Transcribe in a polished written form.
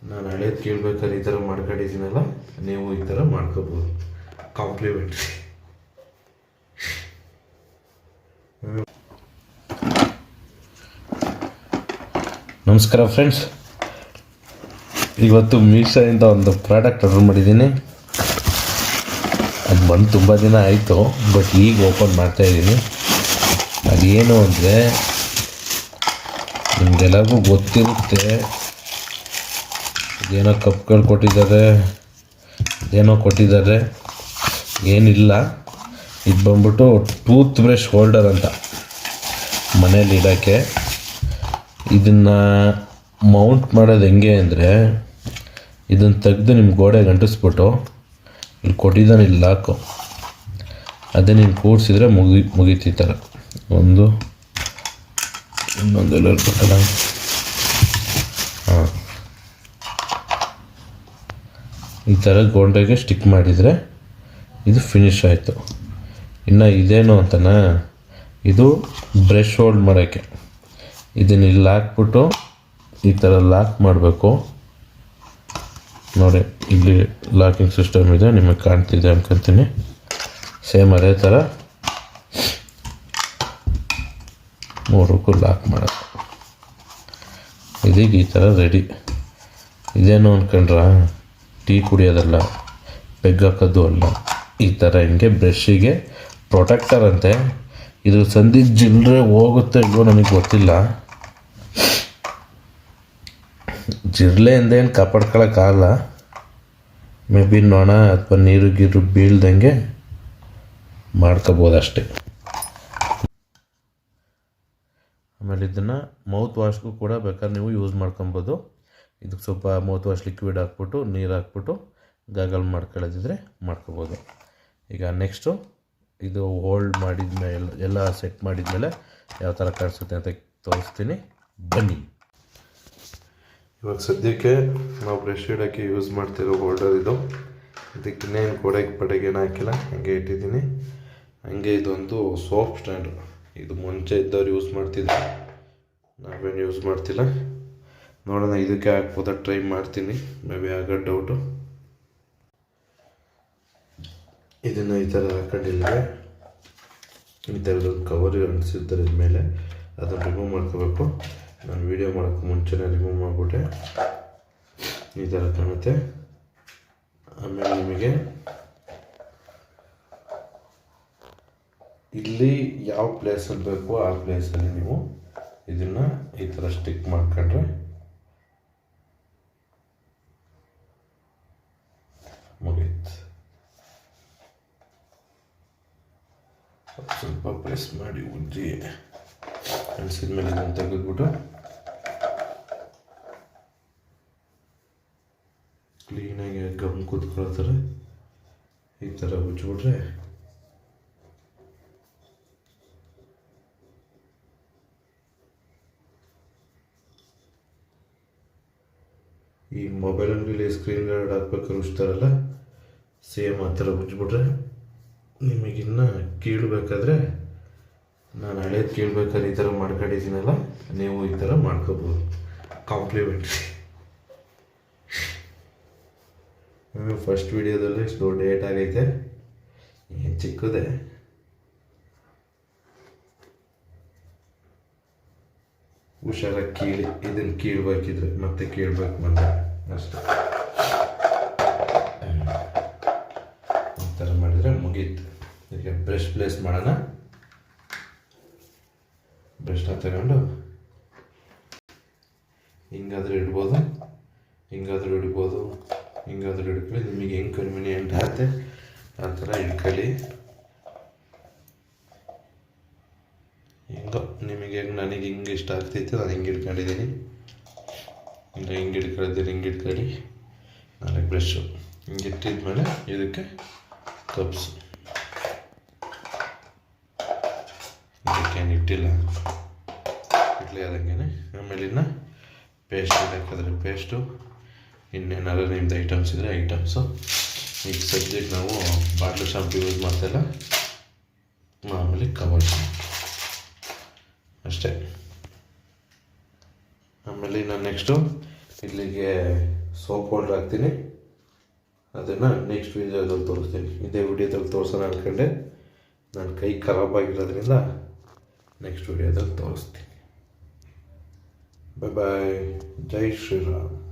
ನಾನು ಹಳೇದು ಕೇಳ್ಬೇಕಾದ್ರೆ ಈ ಥರ ಮಾಡ್ಕೊಂಡಿದ್ದೀನಲ್ಲ, ನೀವು ಈ ಥರ ಮಾಡ್ಕೋಬೋದು. ಕಾಂಪ್ಲಿಮೆಂಟ್ರಿ. ನಮಸ್ಕಾರ ಫ್ರೆಂಡ್ಸ್, ಇವತ್ತು ಮೀಶೋಯಿಂದ ಒಂದು ಪ್ರಾಡಕ್ಟ್ ಆರ್ಡರ್ ಮಾಡಿದ್ದೀನಿ. ಅದು ಬಂದು ತುಂಬ ದಿನ ಆಯಿತು, ಬಟ್ ಈಗ ಓಪನ್ ಮಾಡ್ತಾಯಿದ್ದೀನಿ. ಅದೇನು ಅಂದರೆ, ನಿಮಗೆಲ್ಲರಿಗೂ ಗೊತ್ತಿರುತ್ತೆ, ಏನೋ ಕಪ್ಗಳು ಕೊಟ್ಟಿದ್ದಾರೆ, ಏನೋ ಕೊಟ್ಟಿದ್ದಾರೆ. ಏನಿಲ್ಲ, ಇದು ಬಂದ್ಬಿಟ್ಟು ಟೂತ್ ಬ್ರಷ್ ಹೋಲ್ಡರ್ ಅಂತ, ಮನೇಲಿ ಇಡೋಕ್ಕೆ. ಇದನ್ನು ಮೌಂಟ್ ಮಾಡೋದು ಹೆಂಗೆ ಅಂದರೆ, ಇದನ್ನು ತೆಗೆದು ನಿಮ್ಮ ಗೋಡೆಗೆ ಅಂಟಿಸ್ಬಿಟ್ಟು ಇಲ್ಲಿ ಕೊಟ್ಟಿದ್ದಾನೆ, ಇಲ್ಲಿ ಲಾಕು, ಅದೇ ನೀನು ಕೂಡಿಸಿದ್ರೆ ಮುಗೀತು. ಈ ಥರ ಇನ್ನೊಂದೆಲ್ಲ ಇರ್ಬೇಕಲ್ಲ. ಹಾಂ, ಈ ಥರ ಗೋಡೆಗೆ ಸ್ಟಿಕ್ ಮಾಡಿದರೆ ಇದು ಫಿನಿಶ್ ಆಯಿತು. ಇನ್ನು ಇದೇನು ಅಂತನಾ, ಇದು ಬ್ರಷ್ ಹೋಲ್ಡ್ ಮಾಡೋಕ್ಕೆ. ಇದನ್ನು ಇಲ್ಲಿ ಹಾಕ್ಬಿಟ್ಟು ಈ ಥರ ಲಾಕ್ ಮಾಡಬೇಕು. ನೋಡಿ, ಇಲ್ಲಿ ಲಾಕಿಂಗ್ ಸಿಸ್ಟಮ್ ಇದೆ, ನಿಮಗೆ ಕಾಣ್ತಿದೆ ಅನ್ಕೊಂತೀನಿ. ಸೇಮ್ ಅದೇ ಥರ ಮೂರಕ್ಕೂ ಲಾಕ್ ಮಾಡೋದು. ಇದೀಗ ಈ ಥರ ರೆಡಿ. ಇದೇನು ಅಂದ್ಕೊಂಡ್ರ, ಟೀ ಕುಡಿಯೋದಲ್ಲ, ಪೆಗ್ ಹಾಕೋದು ಅಲ್ಲ. ಈ ಥರ ಹಿಂಗೆ ಬ್ರಷ್ಷಿಗೆ ಪ್ರೊಟೆಕ್ಟರ್ ಅಂತೆ. ಇದು ಸಂಧಿ ಜಿಲ್ರೆ ಹೋಗುತ್ತೆ ಇಲ್ವೋ ನನಗೆ ಗೊತ್ತಿಲ್ಲ. ಜಿರ್ಲೆ ಅಂದೇನು ಕಾಪಾಡ್ಕೊಳಕ್ಕಾಗಲ್ಲ. ಮೇ ಬಿ ನೊಣ ಅಥವಾ ನೀರು ಗೀರು ಬೀಳ್ದಂಗೆ ಮಾಡ್ಕೋಬೋದು ಅಷ್ಟೇ. ಆಮೇಲೆ ಇದನ್ನು ಮೌತ್ ವಾಶ್ಗೂ ಕೂಡ ಬೇಕಾದ್ರೆ ನೀವು ಯೂಸ್ ಮಾಡ್ಕೊಬೋದು. ಇದಕ್ಕೆ ಸ್ವಲ್ಪ ಮೌತ್ ವಾಶ್ ಲಿಕ್ವಿಡ್ ಹಾಕ್ಬಿಟ್ಟು, ನೀರು ಹಾಕ್ಬಿಟ್ಟು ಗಾಗಲ್ ಮಾಡ್ಕೊಳ್ಳೋದಿದ್ರೆ ಮಾಡ್ಕೋಬೋದು. ಈಗ ನೆಕ್ಸ್ಟು ಇದು ಹೋಲ್ಡ್ ಮಾಡಿದ್ಮೇಲೆ, ಎಲ್ಲ ಸೆಟ್ ಮಾಡಿದ್ಮೇಲೆ ಯಾವ ಥರ ಕಾಣಿಸುತ್ತೆ ಅಂತ ತೋರಿಸ್ತೀನಿ, ಬನ್ನಿ. ಇವಾಗ ಸದ್ಯಕ್ಕೆ ನಾವು ಬ್ರಷ್ ಇಡೋಕ್ಕೆ ಯೂಸ್ ಮಾಡ್ತಿರೋ ಹೋಲ್ಡರ್ ಇದು. ಇದಕ್ಕೆ ಇನ್ನೇನು ಪಡೆಗೇನು ಹಾಕಿಲ್ಲ, ಹಾಗೆ ಇಟ್ಟಿದ್ದೀನಿ. ಹಾಗೆ ಇದೊಂದು ಸೋಪ್ ಸ್ಟ್ಯಾಂಡು. ಇದು ಮುಂಚೆ ಇದ್ದವ್ರು ಯೂಸ್ ಮಾಡ್ತಿದ್ರು, ನಾವೇನು ಯೂಸ್ ಮಾಡ್ತಿಲ್ಲ. ನೋಡೋಣ ಇದಕ್ಕೆ ಹಾಕ್ಬೋದ, ಟ್ರೈ ಮಾಡ್ತೀನಿ. ಮೇ ಬಿ ಆಗೋ ಡೌಟು. ಇದನ್ನು ಈ ಥರ ಹಾಕೊಂಡಿಲ್ಲ, ಈ ಥರದೊಂದು ಕವರ್ ಅಂಟಿಸಿರ್ತಾರೆ ಮೇಲೆ, ಅದನ್ನು ರಿಮೂವ್ ಮಾಡ್ಕೋಬೇಕು. ನಾನು ವೀಡಿಯೋ ಮಾಡೋಕ್ಕೆ ಮುಂಚೆನೇ ರಿಮೂವ್ ಮಾಡಿಬಿಟ್ಟೆ. ಈ ಥರ ಕಾಣುತ್ತೆ. ಆಮೇಲೆ ನಿಮಗೆ ಇಲ್ಲಿ ಯಾವ ಪ್ಲೇಸಲ್ಲಿ ಬೇಕೋ ಆ ಪ್ಲೇಸಲ್ಲಿ ನೀವು ಇದನ್ನು ಈ ಥರ ಸ್ಟಿಕ್ ಮಾಡ್ಕೊಂಡ್ರೆ ಮುಗೀತು. ಸ್ವಲ್ಪ ಪ್ರೆಸ್ ಮಾಡಿ ಉಜ್ಜಿ ಅಳಿಸಿದ ಮೇಲೆ ಇದನ್ನು ತೆಗೆದ್ಬಿಟ್ಟು ಕ್ಲೀನಾಗಿ ಗಮ್ ಕೂತ್ಕೊಳ್ಳೋ ಥರ ಈ ಥರ ಉಜ್ಜಿಬಿಟ್ರೆ ಈ ಮೊಬೈಲ್ ಅಂಗಡಿಲಿ ಸ್ಕ್ರೀನ್ ಗಾರ್ಡ್ ಹಾಕ್ಬೇಕಾದ್ರೆ ಉಜ್ತಾರಲ್ಲ, ಸೇಮ್ ಆ ಥರ ಉಜ್ಜಿಬಿಟ್ರೆ ನಿಮಗಿನ್ನ ಕೀಳಬೇಕಾದ್ರೆ, ನಾನು ಹಳೇದು ಕೇಳಬೇಕಾದ್ರೆ ಈ ಥರ ಮಾಡ್ಕೊಂಡಿದ್ದೀನಲ್ಲ, ನೀವು ಈ ಥರ ಮಾಡ್ಕೋಬೋದು. ಕಾಂಪ್ಲಿಮೆಂಟ್ರಿ. ಫಸ್ಟ್ ವಿಡಿಯೋದಲ್ಲಿ ಇಷ್ಟು ದೊಡ್ಡ ಏಟ್ ಆಗೈತೆ, ಏನು ಚಿಕ್ಕದೆ. ಹುಷಾರಾಗಿ ಕೀಳಿ, ಇದನ್ನು ಕೀಳ್ಬೇಕಿದ್ರೆ ಮತ್ತೆ ಕೀಳ್ಬೇಕು ಬಂದ ಅಷ್ಟೇ. ಈ ಥರ ಮಾಡಿದರೆ ಮುಗೀತು. ಈಗ ಬ್ರಷ್ ಪ್ಲೇಸ್ ಮಾಡೋಣ. ಬ್ರಷ್ನ ತಗೊಂಡು ಹಿಂಗಾದ್ರೂ ಇಡ್ಬೋದು, ಹಿಂಗಾದ್ರೂ ಇಡ್ಬೋದು, ಹಿಂಗಾದ್ರೂ ಇಡ್ಕೊಳ್ಳಿ. ನಿಮಗೆ ಹೆಂಗೆ ಕನ್ವೀನಿಯೆಂಟ್ ಆಗುತ್ತೆ ಆ ಥರ ಇಟ್ಕೊಳ್ಳಿ. ಹಿಂಗೋ ನಿಮಗೆ ಹೆಂಗೆ, ನನಗೆ ಹಿಂಗೆ ಇಷ್ಟ ಆಗ್ತೈತೆ ನಾನು ಹಿಂಗೆ ಇಟ್ಕೊಂಡಿದ್ದೀನಿ. ಇಲ್ಲ ಹಿಂಗೆ ಇಟ್ಕೊಳ್ಳೋದಿಲ್ಲ, ಹಿಂಗೆ ಇಟ್ಕೊಳ್ಳಿ. ನಾಲ್ಕು ಬ್ರಷು ಹಿಂಗೆ ಇಟ್ಟಿದ್ಮೇಲೆ ಇದಕ್ಕೆ ಕಪ್ಸು. ಇದಕ್ಕೇನು ಇಟ್ಟಿಲ್ಲ, ಇಡ್ಲಿ ಆದಂಗೆ. ಆಮೇಲೆ ಇನ್ನು ಪೇಸ್ಟ್ ಹಾಕಿದ್ರೆ ಪೇಸ್ಟು, ಇನ್ನೇನಾದ್ರು ನಿಮ್ದು ಐಟಮ್ಸ್ ಇದ್ದರೆ ಐಟಮ್ಸು. ಈಗ ಸದ್ಯಕ್ಕೆ ನಾವು ಬಾಟ್ಲು ಶಾಂಪು ಯೂಸ್ ಮಾಡ್ತಾಯಿಲ್ಲ, ಮಾಮೂಲಿ ಕವರ್ ಅಷ್ಟೇ. ಆಮೇಲೆ ನಾನು ನೆಕ್ಸ್ಟು ಇಲ್ಲಿಗೆ ಸೋಪ್ ಪೌಡ್ರ್ ಹಾಕ್ತೀನಿ. ಅದನ್ನು ನೆಕ್ಸ್ಟ್ ವೀಡಿಯೋದಲ್ಲಿ ತೋರಿಸ್ತೀನಿ. ಇದೇ ವೀಡಿಯೋದಲ್ಲಿ ತೋರಿಸೋಣ ಅಂದ್ಕೊಂಡೆ, ನನ್ನ ಕೈ ಖರಾಬಾಗಿರೋದ್ರಿಂದ ನೆಕ್ಸ್ಟ್ ವೀಡಿಯೋದಲ್ಲಿ ತೋರಿಸ್ತೀನಿ. ಬಾಯ್ ಬಾಯ್. ಜೈ ಶ್ರೀರಾಮ್.